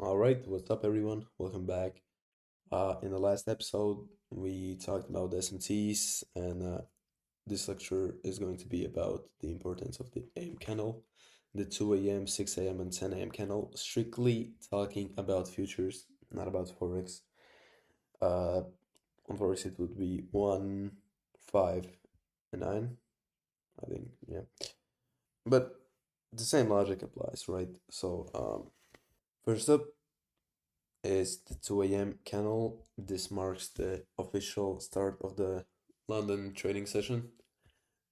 All right, what's up, everyone? Welcome back. In the last episode, we talked about the SMTs, and this lecture is going to be about the importance of the AM candle, the 2 a.m., 6 a.m., and 10 a.m. candle, strictly talking about futures, not about Forex. Uh, on Forex, it would be 1, 5, and 9, I think, yeah. But the same logic applies, right? First up, is the 2 a.m. candle. This marks the official start of the London trading session.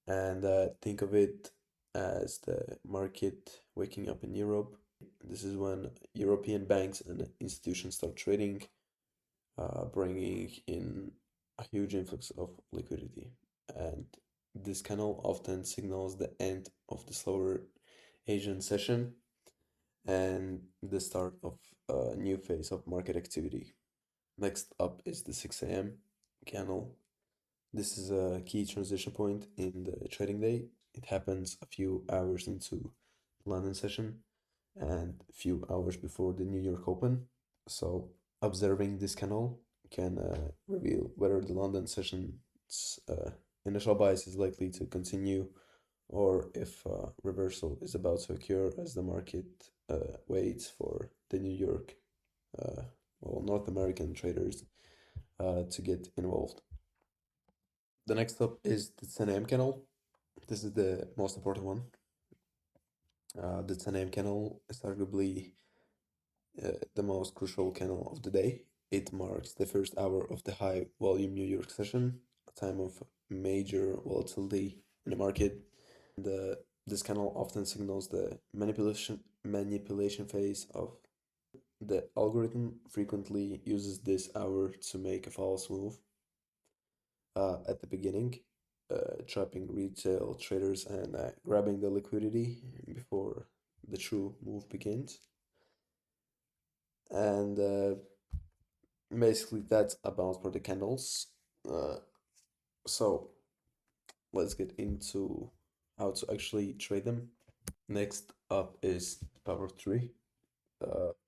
And think of it as the market waking up in Europe. This is when European banks and institutions start trading, bringing in a huge influx of liquidity. And this candle often signals the end of the slower Asian session and the start of a new phase of market activity. Next up is the 6 a.m. candle. This is a key transition point in the trading day. It happens a few hours into London session and a few hours before the New York Open. So observing this candle can reveal whether the London session's initial bias is likely to continue or if reversal is about to occur as the market waits for the New York, uh, North American traders to get involved. The next up is the 10 a.m. candle. This is the most important one. The 10 a.m. candle is arguably the most crucial candle of the day. It marks the first hour of the high volume New York session, a time of major volatility in the market. This candle often signals the manipulation phase of the algorithm frequently uses this hour to make a false move at the beginning, trapping retail traders and grabbing the liquidity before the true move begins. And basically, that's about for the candles. Uh, so let's get into how to actually trade them. Next up is the power of three.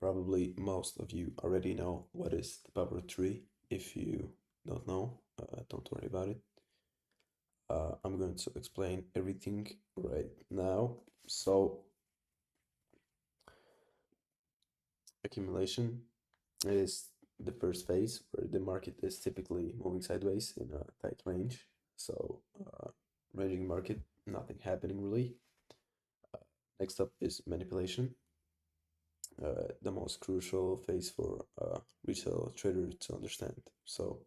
Probably most of you already know what is the power of three. If you don't know, don't worry about it. I'm going to explain everything right now. So, accumulation is the first phase where the market is typically moving sideways in a tight range. So, ranging market, nothing happening really. Next up is manipulation, the most crucial phase for a retail trader to understand. So,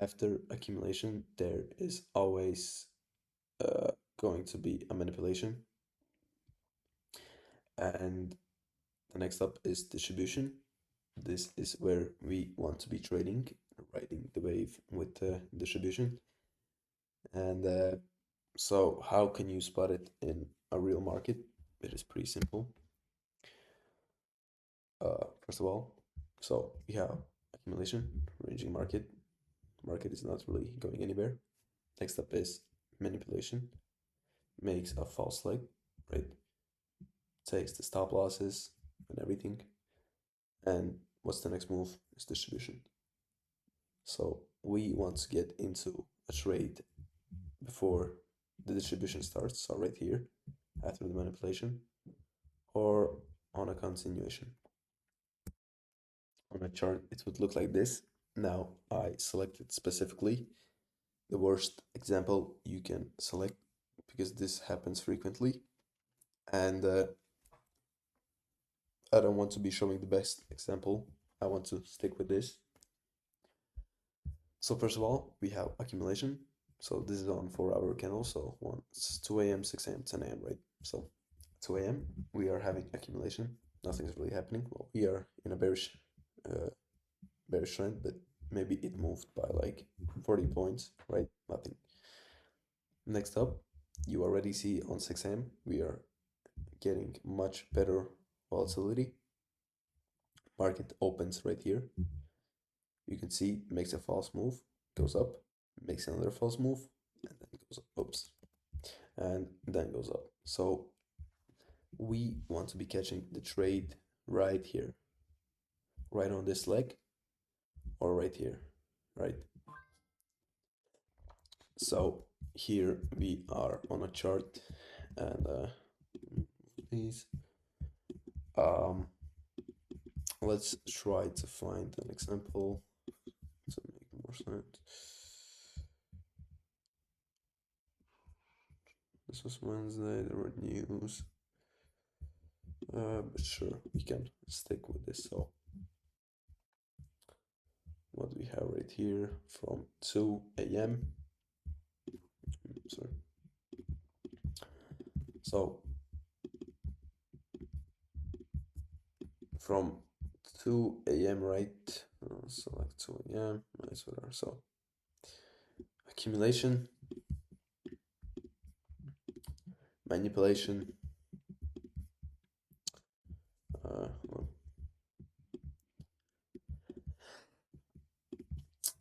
after accumulation, there is always uh, going to be a manipulation. And the next up is distribution. This is where we want to be trading, riding the wave with the distribution. And so, how can you spot it in a real market? It is pretty simple. First of all, so we have accumulation, ranging market. Market is not really going anywhere. Next up is manipulation, makes a false leg, right? Takes the stop losses and everything. And what's the next move? Is distribution. So we want to get into a trade before the distribution starts, so right here, after the manipulation, or on a continuation. On a chart, it would look like this. Now I selected specifically the worst example you can select because this happens frequently. And I don't want to be showing the best example. I want to stick with this. So first of all, we have accumulation. So this is on 4 hour candle. So it's 2 a.m., 6 a.m., 10 a.m., right? So 2 a.m., we are having accumulation. Nothing's really happening. Well, we are in a uh, bearish trend, but maybe it moved by like 40 points, right? Nothing. Next up, you already see on 6 a.m., we are getting much better volatility. Market opens right here. You can see makes a false move, goes up, makes another false move, and then goes up. Oops. And then goes up. So we want to be catching the trade right here. right on this leg or right here, right? So here we are on a chart, and please, um, let's try to find an example to make more sense. This was Wednesday, there were news. But sure, we can stick with this. So what we have right here from 2 a.m. Sorry. So from 2 a.m. right? So like 2 a.m. minus whatever. So accumulation, manipulation, well,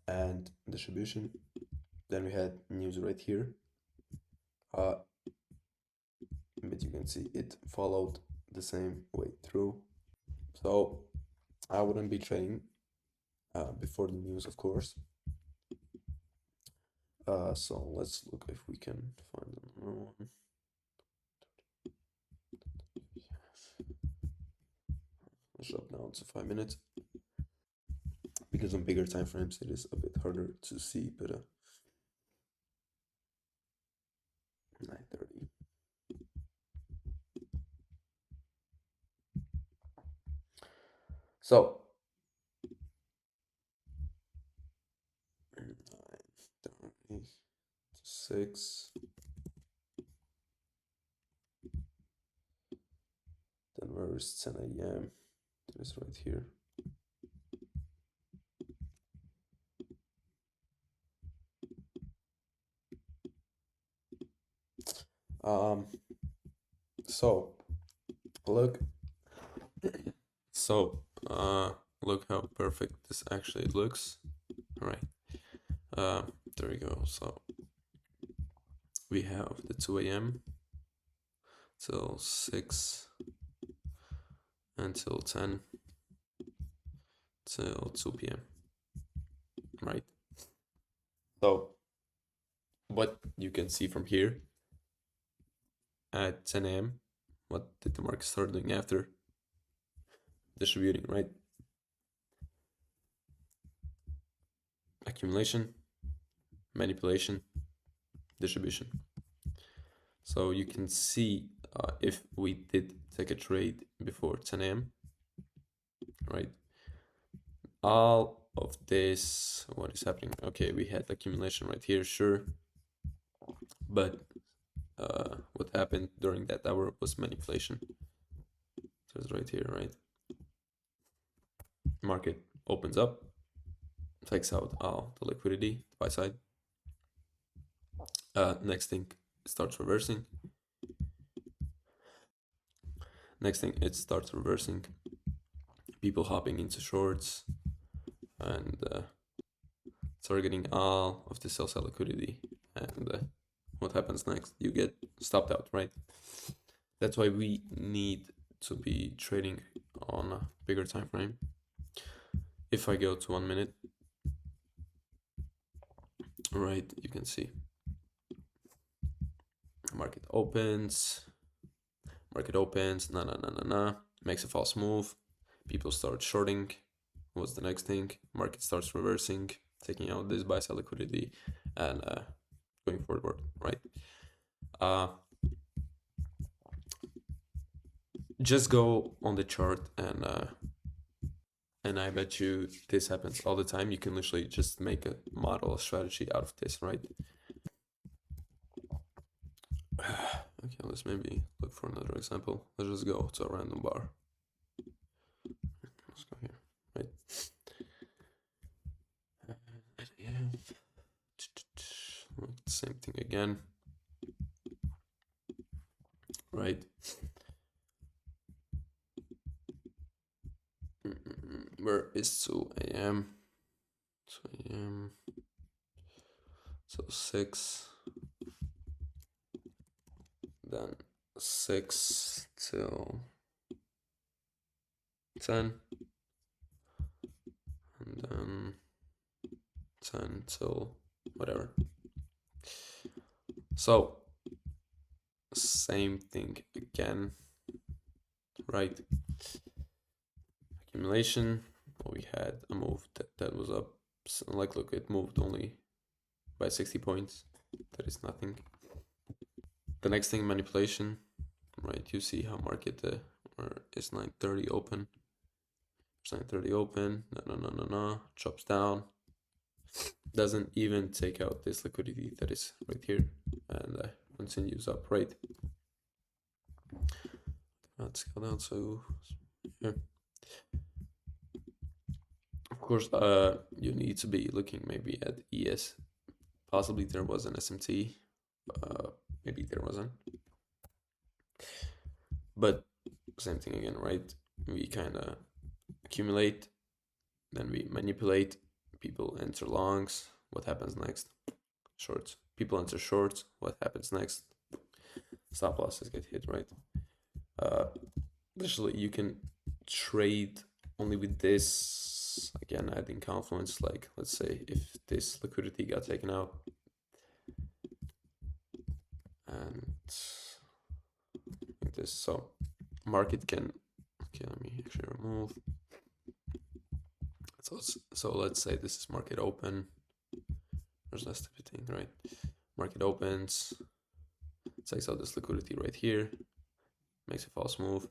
and distribution. Then we had news right here. But you can see it followed the same way through. So I wouldn't be trading before the news, of course. So let's look if we can find another one. Let's drop down to 5 minutes because on bigger time frames it is a bit harder to see, but 9:30. So 9:36. Then where is 10 a.m.? It is right here. So look, so look how perfect this actually looks. All right, there we go. So we have the 2 a.m. till 6 until 10 till 2 p.m. Right. So what you can see from here at 10 a.m. What did the market start doing after distributing, right? Accumulation, manipulation, distribution. So you can see if we did take a trade before 10 a.m., right? All of this, what is happening? Okay, we had accumulation right here, sure. But what happened during that hour was manipulation. So it's right here, right? Market opens up, takes out all the liquidity, buy side. Next thing, starts reversing. Next thing, it starts reversing. People hopping into shorts and targeting all of the sell side liquidity. And what happens next? You get stopped out, right? That's why we need to be trading on a bigger time frame. If I go to 1 minute, right, you can see market opens, makes a false move, people start shorting. What's the next thing? Market starts reversing, taking out this buy side liquidity and going forward, right? Just go on the chart and I bet you this happens all the time. You can literally just make a model, a strategy out of this, right? Okay, let's maybe look for another example. Let's just go to a random bar. Let's go here, right? Same thing again, right? Where is 2 a.m.? 2 a.m. So 6, then 6 till 10, and then 10 till whatever. So same thing again, right? Accumulation. We had a move that was up. So, like, look, it moved only by 60 points. That is nothing. The next thing, manipulation, right? You see how market is 930 open. It's 930 open. No. Chops down. Doesn't even take out this liquidity that is right here, and continues up, right? Let's scale down. So here. Of course, you need to be looking maybe at ES. Possibly there was an SMT. Maybe there wasn't. But same thing again, right? We kind of accumulate, then we manipulate. People enter longs. What happens next? Shorts. People enter shorts. What happens next? Stop losses get hit, right? Literally, you can trade only with this. Again, adding confluence, like let's say if this liquidity got taken out, and like this, so market can, okay, let me actually remove. So let's say this is market open. There's less everything, right? Market opens, takes out this liquidity right here, makes a false move,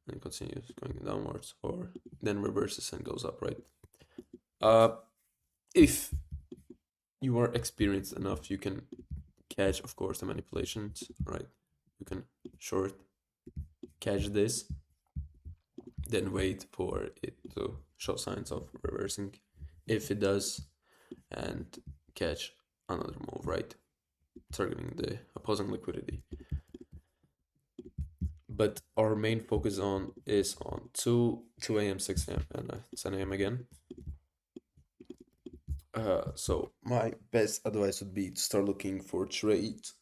and continues going downwards, or then reverses and goes up, right? If you are experienced enough, you can catch, of course, the manipulations, right? You can short, catch this, then wait for it to show signs of reversing. If it does, and catch another move, right? Targeting the opposing liquidity. But our main focus is on 2 a.m., 6 a.m., and 10 a.m. again. So my best advice would be to start looking for trades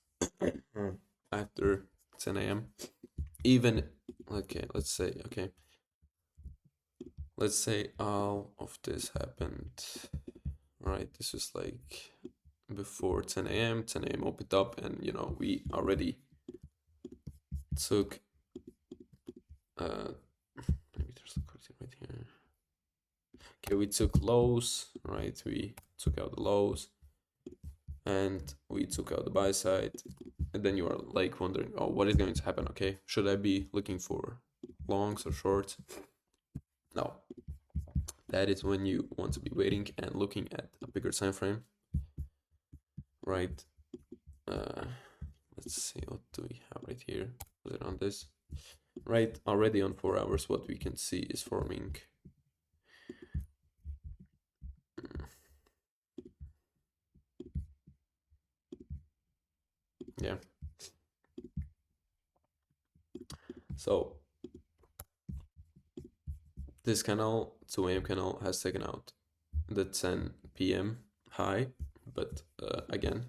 after 10 a.m. Even, okay, let's say all of this happened, right? This is like before 10 a.m. 10 a.m. opened up, and we already took maybe there's liquidity right here. Okay, we took lows, right? We took out the lows, and we took out the buy side, and then you are like wondering, oh, what is going to happen? Okay, should I be looking for longs or shorts? No, that is when you want to be waiting and looking at a bigger time frame, right? Let's see, what do we have right here? Was it on this? Right, already on 4 hours, what we can see is forming yeah. So this canal, 2 a.m. canal, has taken out the 10 p.m. high, but again,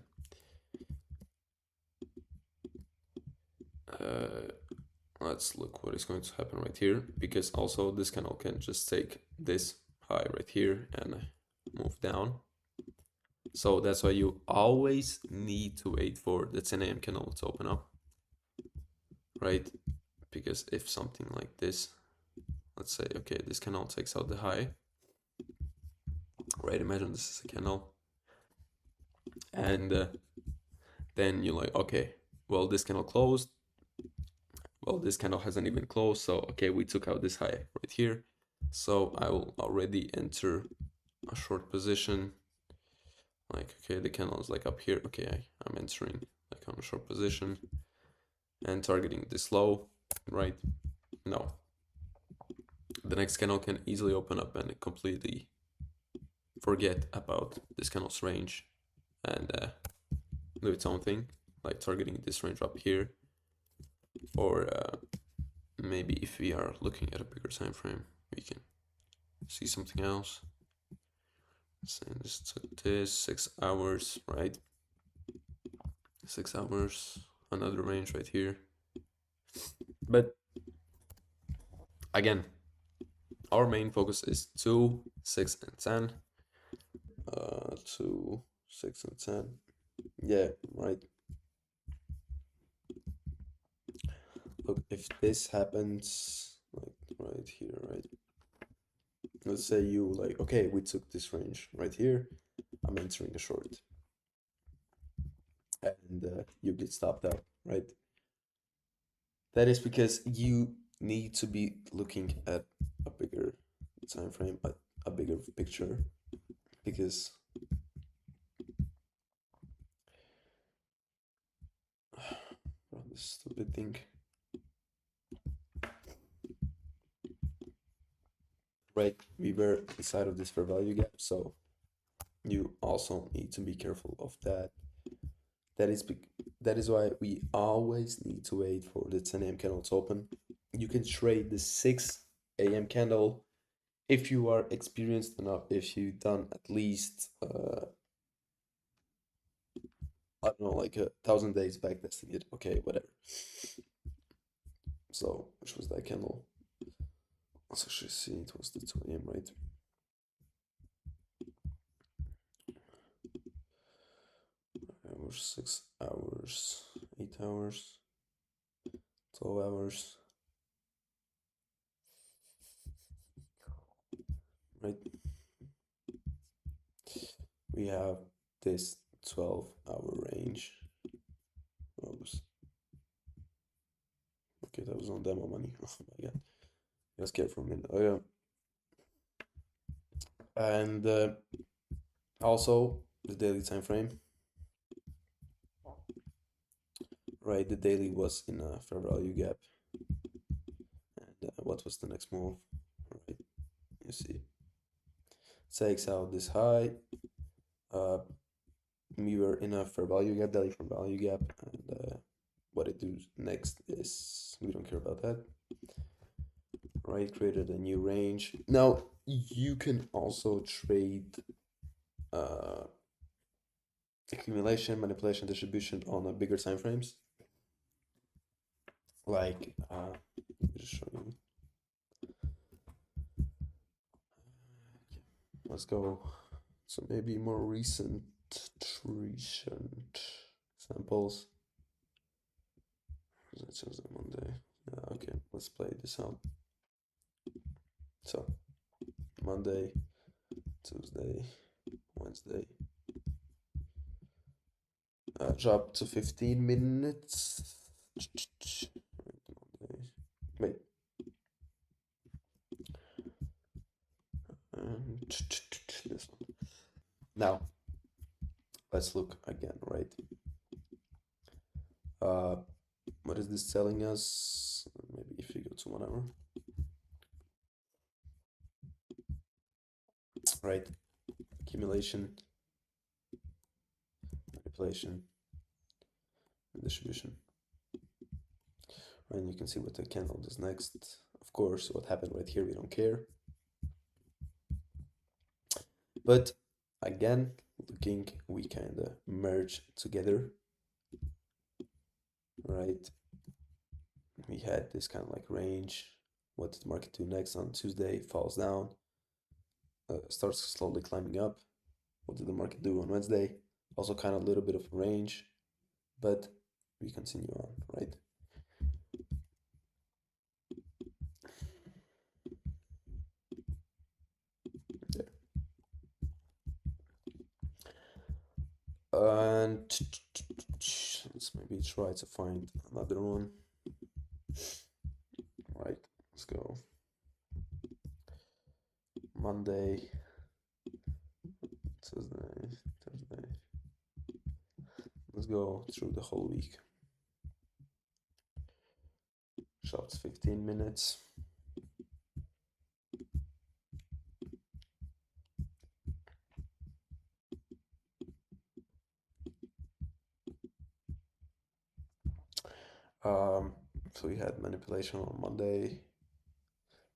let's look what is going to happen right here, because also this canal can just take this high right here and move down. So that's why you always need to wait for the 10 a.m. canal to open up, right? Because if something like this, let's say, okay, this canal takes out the high, right? Imagine this is a canal, and then you're like, okay, well, this canal closed. Well, this candle hasn't even closed, so okay, we took out this high right here. So I will already enter a short position. Like, okay, the candle is like up here. Okay, I'm entering like on a short position and targeting this low, right? No. The next candle can easily open up and completely forget about this candle's range and do its own thing, like targeting this range up here, or maybe if we are looking at a bigger time frame, we can see something else. So this took this 6 hours, right? 6 hours, another range right here. But again, Our main focus is 2, 6, and 10. 2, 6, and 10. Yeah, right. Look, if this happens, like right here, right? Let's say you like, okay, we took this range right here. I'm entering a short, and you get stopped out, right? That is because you need to be looking at a bigger time frame, a bigger picture, because oh, this stupid thing, right? We were inside of this fair value gap, so you also need to be careful of that. That is that is why we always need to wait for the 10 a.m. candle to open. You can trade the 6 a.m. candle if you are experienced enough, if you've done at least I don't know, like 1,000 days backtesting it. Okay, whatever. So which was that candle? Let's actually see. It was the 2 a.m. right? Hours, 6 hours, 8 hours, 12 hours, right? We have this 12-hour range. Oops. Okay, that was on demo money. Oh my god. I was scared for a minute. Oh yeah. And also the daily time frame. Right, the daily was in a fair value gap. And what was the next move? Right, you see. Takes out this high. Uh, we were in a fair value gap, daily fair value gap, and what it does next is we don't care about that. Right, created a new range. Now you can also trade uh, accumulation, manipulation, distribution on a bigger time frames. Like let me just show you. Let's go. So maybe more recent samples. That's just Monday. Yeah, okay, let's play this out. So Monday, Tuesday, Wednesday. Drop to 15 minutes. Wait. And this one. Now, let's look again, right? Uh, what is this telling us? Maybe if you go to 1 hour. Right? Accumulation, manipulation, and distribution. And you can see what the candle does next. Of course, what happened right here, we don't care. But again, looking, we kind of merge together, right? We had this kind of like range. What did the market do next on Tuesday? Falls down, starts slowly climbing up. What did the market do on Wednesday? Also, kind of a little bit of range, but we continue on, right? There. And let's maybe try to find another one. Right, let's go. Monday, Tuesday, Thursday. Let's go through the whole week. Shots 15 minutes. So we had manipulation on Monday,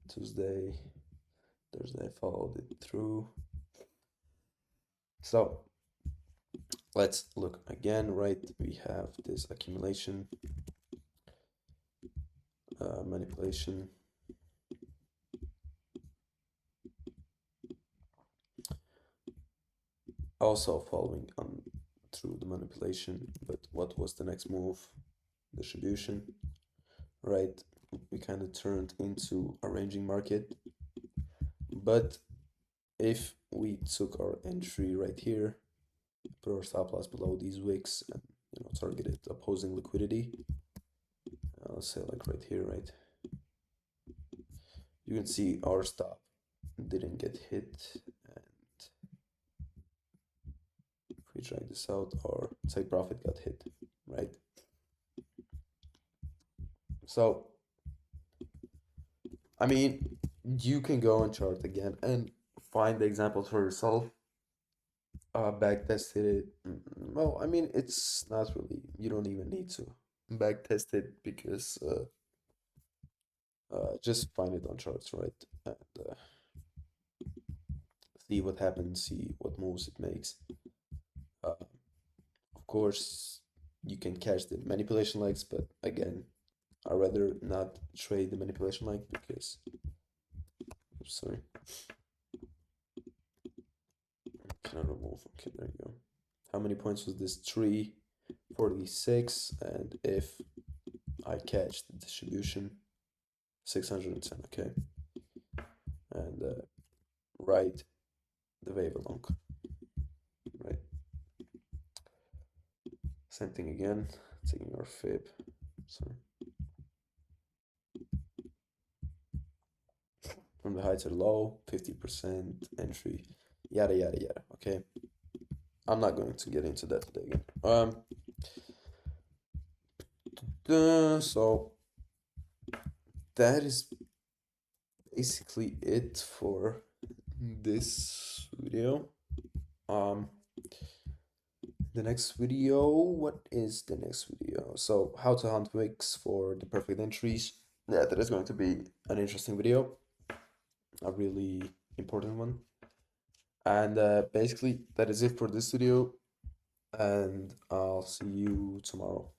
Tuesday, Thursday, followed it through. So let's look again, right? We have this accumulation, manipulation, Also following on through the manipulation, but what was the next move? Distribution, right? We kind of turned into a ranging market, but if we took our entry right here, put our stop loss below these wicks and targeted opposing liquidity, let's say like right here, right? You can see our stop didn't get hit, and if we drag this out, our take profit got hit, right? So I mean, you can go and chart again and find the examples for yourself. Back tested it. Well, I mean, it's not really. You don't even need to back test it because just find it on charts, right? And see what happens, see what moves it makes. Of course, you can catch the manipulation legs, but again, I rather not trade the manipulation leg because. Oops, sorry. Cannot remove. Okay, there you go. How many points was this? 346. And if I catch the distribution, 610. Okay. And ride the wave along. Right. Same thing again. Taking our fib. Sorry. From the high to the low, 50% entry. Yada yada yada. Okay. I'm not going to get into that today again. So that is basically it for this video. The next video, what is the next video? So how to hunt wicks for the perfect entries. Yeah, that is going to be an interesting video, a really important one. And basically that is it for this video, and I'll see you tomorrow.